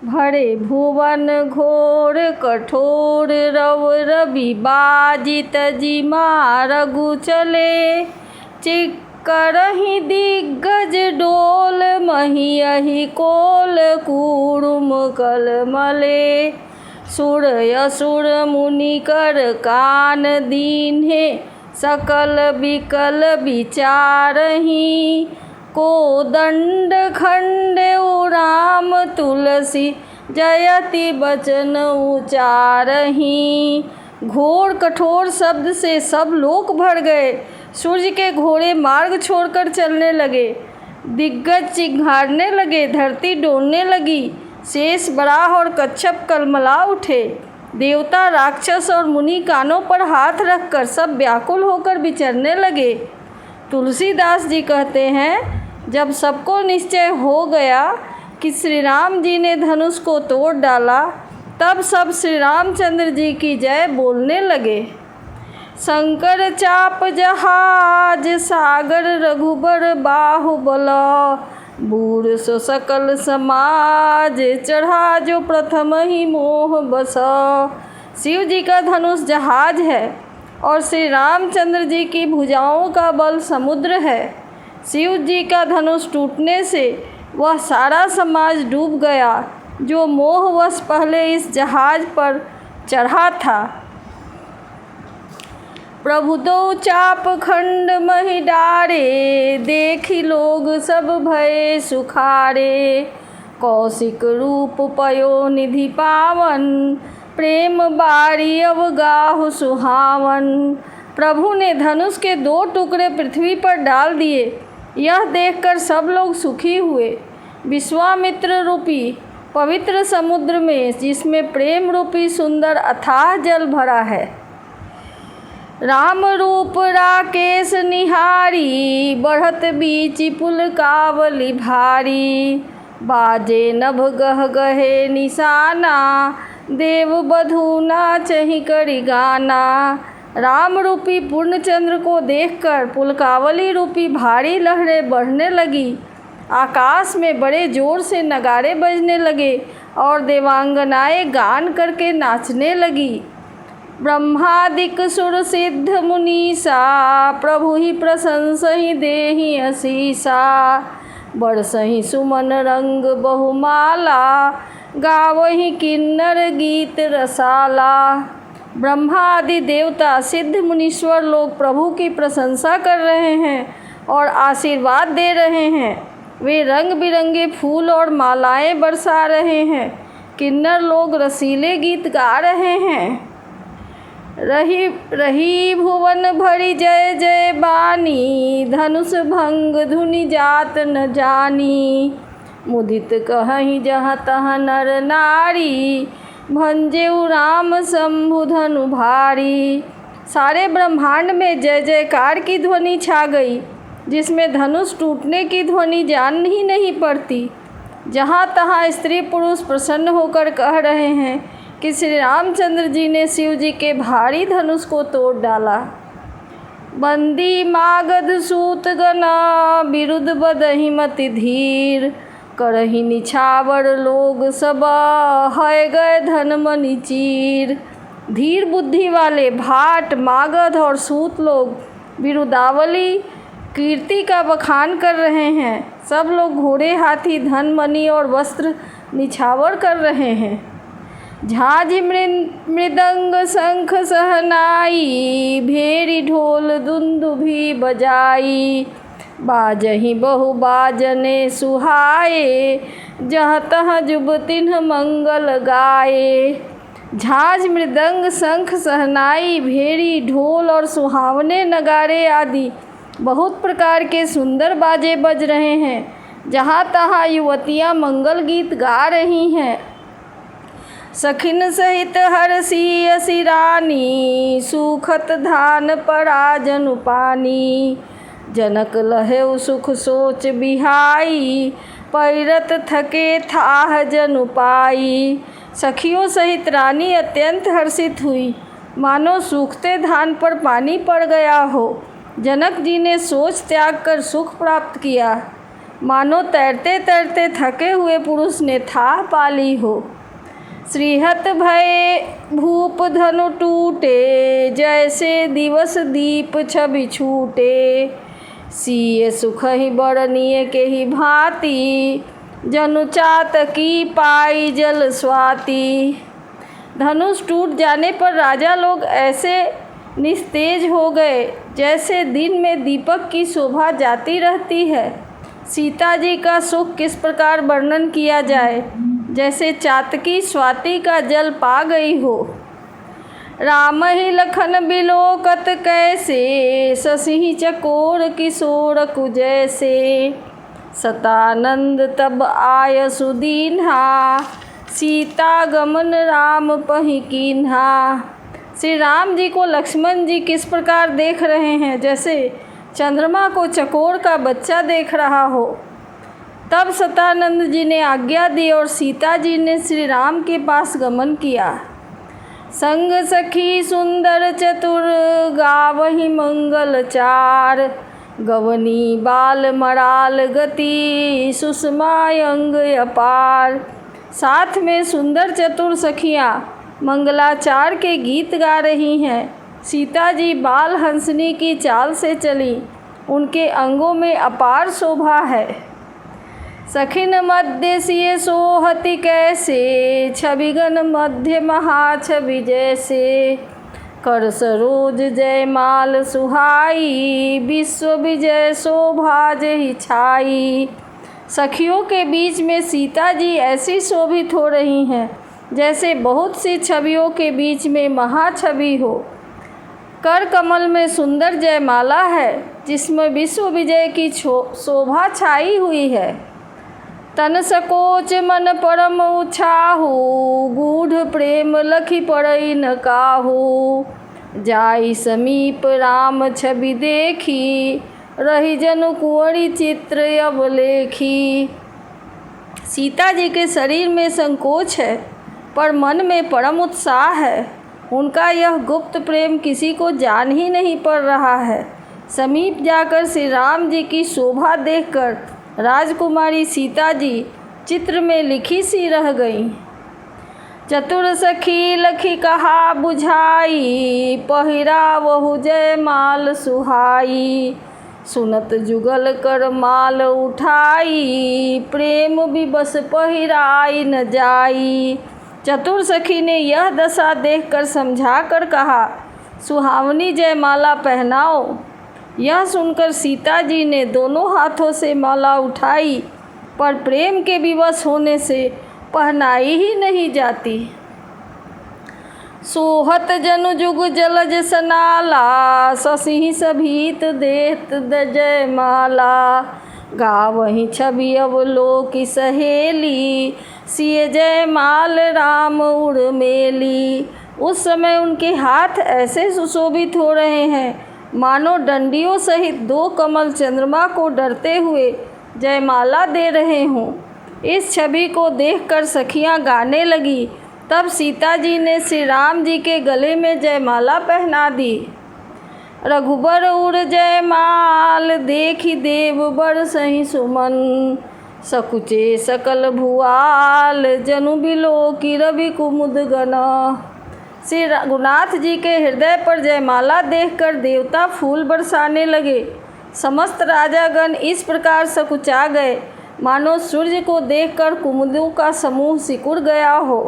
भरे भुवन घोर कठोर रव रवि बाजित जिमा रघु चले। चिक्करहि दिग्गज डोल महियहि कोल कूर्म कलमले। सुर असुर मुनि कर कान दीन्हे सकल विकल विचारहि। कोदंड खंडेउ राम तुलसी जयति बचन उचारहि। घोर कठोर शब्द से सब लोक भर गए। सूर्य के घोड़े मार्ग छोड़कर चलने लगे। दिग्गज चिंघाड़ने लगे, धरती डोलने लगी। शेष बराह और कच्छप कलमला उठे। देवता राक्षस और मुनि कानों पर हाथ रखकर सब व्याकुल होकर विचरने लगे। तुलसीदास जी कहते हैं, जब सबको निश्चय हो गया कि श्री राम जी ने धनुष को तोड़ डाला, तब सब श्री रामचंद्र जी की जय बोलने लगे। शंकर चाप जहाज सागर रघुबर बाहुबल। बूढ़ सो सकल समाज चढ़ा जो प्रथम ही मोह बस। शिव जी का धनुष जहाज है और श्री रामचंद्र जी की भुजाओं का बल समुद्र है। शिव जी का धनुष टूटने से वह सारा समाज डूब गया जो मोहवश पहले इस जहाज पर चढ़ा था। प्रभु दो चाप खंड महि डारे, देखी लोग सब भय सुखारे। कौशिक रूप पयो निधि पावन, प्रेम बारी अवगाहु सुहावन। प्रभु ने धनुष के 2 टुकड़े पृथ्वी पर डाल दिए। यह देखकर सब लोग सुखी हुए। विश्वामित्र रूपी पवित्र समुद्र में, जिसमें प्रेम रूपी सुंदर अथाह जल भरा है, राम रूप राकेश निहारी। बढ़त बीच पुल कावली भारी। बाजे नभ गह गहे निशाना, देव बधू नाचहि करि गाना। राम रूपी पूर्णचंद्र को देखकर पुलकावली रूपी भारी लहरें बढ़ने लगी। आकाश में बड़े जोर से नगाड़े बजने लगे और देवांगनाएं गान करके नाचने लगी। ब्रह्मादिक सुर सिद्ध मुनीसा, प्रभु ही प्रशंसहि देहि असीसा। बरसहि सुमन रंग बहुमाला, गावहि किन्नर गीत रसाला। ब्रह्मा आदि देवता सिद्ध मुनीश्वर लोग प्रभु की प्रशंसा कर रहे हैं और आशीर्वाद दे रहे हैं। वे रंग बिरंगे फूल और मालाएं बरसा रहे हैं। किन्नर लोग रसीले गीत गा रहे हैं। रही रही भुवन भरी जय जय बानी, धनुष भंग धुनि जात न जानी। मुदित कहहि जहाँ तहाँ नर नारी, भंजेउ राम शंभु धनु भारी। सारे ब्रह्मांड में जय जयकार की ध्वनि छा गई, जिसमें धनुष टूटने की ध्वनि जान ही नहीं पड़ती। जहाँ तहाँ स्त्री पुरुष प्रसन्न होकर कह रहे हैं कि श्री रामचंद्र जी ने शिव जी के भारी धनुष को तोड़ डाला। बंदी मागध सूत गना, विरुद्ध बदहि मति धीर। करहि निछावर लोग सब, है गए धन मनि चीर। धीर बुद्धि वाले भाट, मागध और सूत लोग विरुदावली कीर्ति का बखान कर रहे हैं। सब लोग घोड़े हाथी धन मणि और वस्त्र निछावर कर रहे हैं। झांझ मृदंग शंख सहनाई, भेरी ढोल दुंदुभि बजाई। बाजहि बहु बाजने सुहाए, जहाँ तहाँ जुब तिन्ह मंगल गाए। झांझ मृदंग शंख सहनाई, भेरी ढोल और सुहावने नगाड़े आदि बहुत प्रकार के सुंदर बाजे बज रहे हैं। जहाँ तहाँ युवतियाँ मंगल गीत गा रही हैं। सखिन सहित हरसी असी रानी, सूखत धान परा जनु पानी। जनक लहेउ सुख सोच बिहाई, पैरत थके थाह जनु पाई। सखियों सहित रानी अत्यंत हर्षित हुई, मानो सूखते धान पर पानी पड़ गया हो। जनक जी ने सोच त्याग कर सुख प्राप्त किया। मानो तैरते तैरते थके हुए पुरुष ने थाह पा ली हो। श्रीहत भय भूप धनु टूटे, जैसे दिवस दीप छवि छूटे। सिए सुख ही बरनिए के ही भांति, जनु चातकी पाई जल स्वाति। धनुष टूट जाने पर राजा लोग ऐसे निस्तेज हो गए जैसे दिन में दीपक की शोभा जाती रहती है। सीता जी का सुख किस प्रकार वर्णन किया जाए, जैसे चातकी स्वाति का जल पा गई हो। राम ही लखन बिलोकत कैसे, शशि चकोर किशोर कुजैसे। सतानंद तब आय सुदीन्हा, सीता गमन राम पहि कीन्हा। श्री राम जी को लक्ष्मण जी किस प्रकार देख रहे हैं, जैसे चंद्रमा को चकोर का बच्चा देख रहा हो। तब सतानंद जी ने आज्ञा दी और सीता जी ने श्री राम के पास गमन किया। संग सखी सुंदर चतुर, गावहि मंगल चार। गवनी बाल मराल गति, सुषमा अंग अपार। साथ में सुंदर चतुर सखियाँ मंगलाचार के गीत गा रही हैं। सीता जी बाल हंसनी की चाल से चली, उनके अंगों में अपार शोभा है। सखिन मध्य सिए सोहति कैसे, छविगन मध्य महाछवि जैसे। कर सरोज जयमाल सुहाई, विश्व विजय शोभा जहि छाई। सखियों के बीच में सीता जी ऐसी शोभित हो रही हैं जैसे बहुत सी छवियों के बीच में महाछवि हो। कर कमल में सुंदर जयमाला है, जिसमें विश्व विजय की शोभा छाई हुई है। तन सकोच मन परम उछाहु, गूढ़ प्रेम लखी पड़ई न काहू। जाई समीप राम छवि देखी, रही जनु कुंवरी चित्र अब लेखी। सीता जी के शरीर में संकोच है, पर मन में परम उत्साह है। उनका यह गुप्त प्रेम किसी को जान ही नहीं पड़ रहा है। समीप जाकर श्री राम जी की शोभा देखकर राजकुमारी सीता जी चित्र में लिखी सी रह गईं। चतुर सखी लखी कहा बुझाई, पहिरा वहु जयमाल सुहाई। सुनत जुगल कर माल उठाई, प्रेम विवश पहिराई न जाई। चतुर सखी ने यह दशा देखकर समझा कर कहा, सुहावनी जयमाला पहनाओ। यह सुनकर सीता जी ने दोनों हाथों से माला उठाई, पर प्रेम के विवश होने से पहनाई ही नहीं जाती। सोहत जनु जुग जलज सनाला, शशि सभीत देत जयमाला। गावहि छवि अवलोकि सहेली, सिए जयमाल राम उर्मेली। उस समय उनके हाथ ऐसे सुशोभित हो रहे हैं मानो डंडियों सहित दो कमल चंद्रमा को डरते हुए जयमाला दे रहे हों। इस छवि को देखकर सखियां गाने लगी। तब सीता जी ने श्री राम जी के गले में जयमाला पहना दी। रघुबर उर जयमाल, देखी देव बरसहि सुमन। सकुचे सकल भुआल, जनु बिलोकि रवि कुमुद गना। श्री रघुनाथ जी के हृदय पर जयमाला देखकर देवता फूल बरसाने लगे। समस्त राजागण इस प्रकार सकुचा गए मानो सूर्य को देखकर कुमुदों का समूह सिकुड़ गया हो।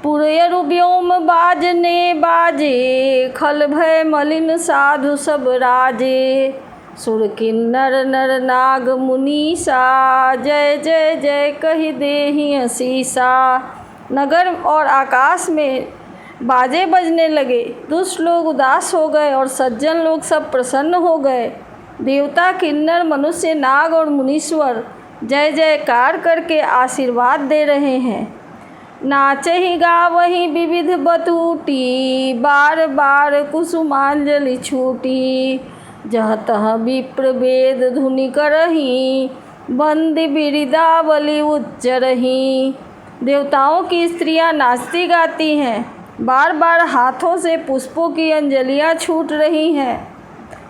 पुरयरु व्योम बाजने बाजे, खल भय मलिन साधु सब राजे। सुर किन्नर नर नाग मुनीसा, जय जय जय कहि देहि असीसा। नगर और आकाश में बाजे बजने लगे। दुष्ट लोग उदास हो गए और सज्जन लोग सब प्रसन्न हो गए। देवता, किन्नर, मनुष्य, नाग और मुनीश्वर जय जयकार करके आशीर्वाद दे रहे हैं। नाचे ही गावही विविध बतूटी, बार बार कुसुमांजलि छूटी। जह तह विप्र वेद धुनि करही, बंदी बिरिदावली उच्चरही। देवताओं की स्त्रियां नाचती गाती हैं, बार बार हाथों से पुष्पों की अंजलियां छूट रही हैं।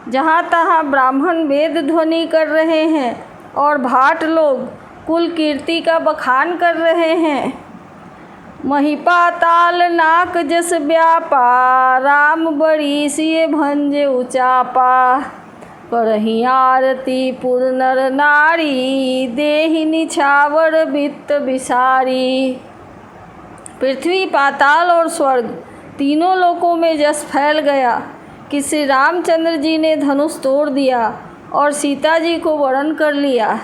जहाँ तहाँ ब्राह्मण वेद ध्वनि कर रहे हैं और भाट लोग कुल कीर्ति का बखान कर रहे हैं। महिपाताल नाक जस व्यापा, राम बड़ी सिए भंजे उचापा। करही आरती पुर नर नारी, देहि निछावर वित्त विसारी। पृथ्वी, पाताल और स्वर्ग तीनों लोकों में जस फैल गया कि श्री रामचंद्र जी ने धनुष तोड़ दिया और सीता जी को वरण कर लिया।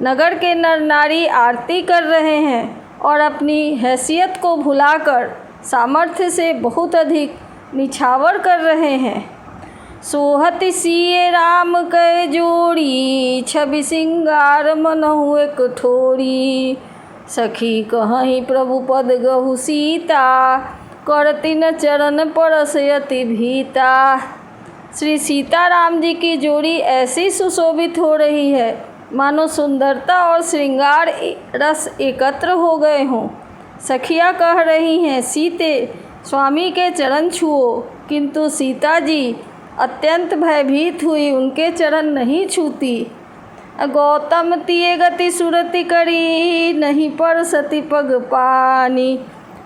नगर के नर नारी आरती कर रहे हैं और अपनी हैसियत को भुलाकर सामर्थ्य से बहुत अधिक निछावर कर रहे हैं। सोहति सिए राम कै जोड़ी, छवि सिंगार मनहु एक ठोरी। सखी कहहि प्रभु पद गहु सीता, करती न चरण परस अति भीता। श्री सीताराम जी की जोड़ी ऐसी सुशोभित हो रही है मानो सुंदरता और श्रृंगार रस एकत्र हो गए हों। सखियाँ कह रही हैं, सीते स्वामी के चरण छुओ, किंतु सीता जी अत्यंत भयभीत हुई उनके चरण नहीं छूती। गौतम तिये गति सुरति करी, नहीं पर सती पग पानी।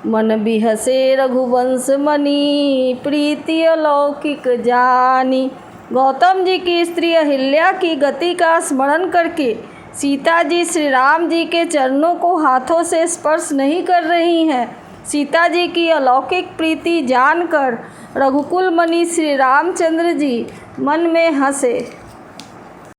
मन बिहसे रघुवंश मणि, प्रीति अलौकिक जानी। गौतम जी की स्त्री अहिल्या की गति का स्मरण करके सीता जी श्री राम जी के चरणों को हाथों से स्पर्श नहीं कर रही हैं। सीता जी की अलौकिक प्रीति जानकर रघुकुल मणि श्री रामचंद्र जी मन में हंसे।